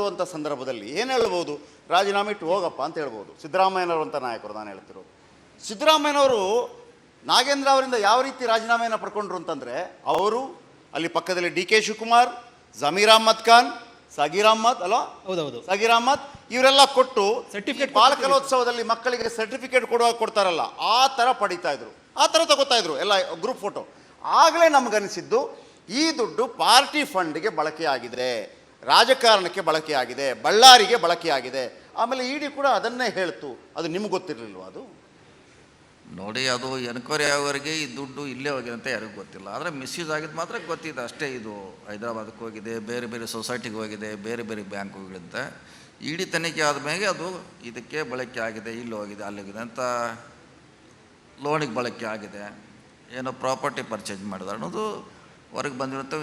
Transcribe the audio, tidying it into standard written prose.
ನೋಡುವಂಥ ಸಂದರ್ಭದಲ್ಲಿ ಏನು ಹೇಳ್ಬೋದು, ರಾಜೀನಾಮೆ ಇಟ್ಟು ಹೋಗಪ್ಪ ಅಂತ ಹೇಳ್ಬೋದು. ಸಿದ್ದರಾಮಯ್ಯನವರಂಥ ನಾಯಕರು ನಾನು ಹೇಳ್ತಿರೋದು. ಸಿದ್ದರಾಮಯ್ಯನವರು ನಾಗೇಂದ್ರ ಅವರಿಂದ ಯಾವ ರೀತಿ ರಾಜೀನಾಮೆಯನ್ನು ಪಡ್ಕೊಂಡ್ರು ಅಂತಂದರೆ, ಅವರು ಅಲ್ಲಿ ಪಕ್ಕದಲ್ಲಿ ಡಿ ಕೆ ಶಿವಕುಮಾರ್, ಜಮೀರ್ ಅಹ್ಮದ್ ಖಾನ್, ಸಗೀರ್ ಅಹ್ಮದ್ ಸಗೀರ್ ಅಹ್ಮದ್ ಇವರೆಲ್ಲ ಕೊಟ್ಟು ಸರ್ಟಿಫಿಕೇಟ್ ಬಾಲಕಲೋತ್ಸವದಲ್ಲಿ ಮಕ್ಕಳಿಗೆ ಸರ್ಟಿಫಿಕೇಟ್ ಕೊಡ್ತಾರಲ್ಲ, ಆ ಥರ ಪಡಿತಾ ಇದ್ರು, ಆ ಥರ ತಗೋತಾ ಇದ್ರು ಎಲ್ಲ ಗ್ರೂಪ್ ಫೋಟೋ. ಆಗಲೇ ನಮಗನಿಸಿದ್ದು ಈ ದುಡ್ಡು ಪಾರ್ಟಿ ಫಂಡ್ಗೆ ಬಳಕೆಯಾಗಿದೆ, ರಾಜಕಾರಣಕ್ಕೆ ಬಳಕೆಯಾಗಿದೆ, ಬಳ್ಳಾರಿಗೆ ಬಳಕೆಯಾಗಿದೆ. ಆಮೇಲೆ ಇಡಿ ಕೂಡ ಅದನ್ನೇ ಹೇಳ್ತು. ಅದು ನಿಮ್ಗೆ ಗೊತ್ತಿರಲಿಲ್ವ? ಅದು ನೋಡಿ, ಅದು ಎನ್ಕ್ವೈರಿ ಆಗೋವರೆಗೆ ಈ ದುಡ್ಡು ಇಲ್ಲೇ ಹೋಗಿದೆ ಅಂತ ಯಾರಿಗೂ ಗೊತ್ತಿಲ್ಲ. ಆದರೆ ಮಿಸ್ಯೂಸ್ ಆಗಿದ್ದು ಮಾತ್ರ ಗೊತ್ತಿದೆ ಅಷ್ಟೇ. ಇದು ಹೈದರಾಬಾದಕ್ಕೆ ಹೋಗಿದೆ, ಬೇರೆ ಬೇರೆ ಸೊಸೈಟಿಗೆ ಹೋಗಿದೆ, ಬೇರೆ ಬೇರೆ ಬ್ಯಾಂಕ್ ಹೋಗಿರುತ್ತೆ. ಇಡಿ ತನಿಖೆ ಆದಮೇಲೆ ಅದು ಇದಕ್ಕೆ ಬಳಕೆ ಆಗಿದೆ, ಇಲ್ಲಿ ಹೋಗಿದೆ, ಅಲ್ಲಿಗಿದೆ ಅಂತ, ಲೋನಿಗೆ ಬಳಕೆ ಆಗಿದೆ, ಏನೋ ಪ್ರಾಪರ್ಟಿ ಪರ್ಚೇಸ್ ಮಾಡಿದ ಅನ್ನೋದು ಹೊರಗೆ ಬಂದಿರುತ್ತೆ.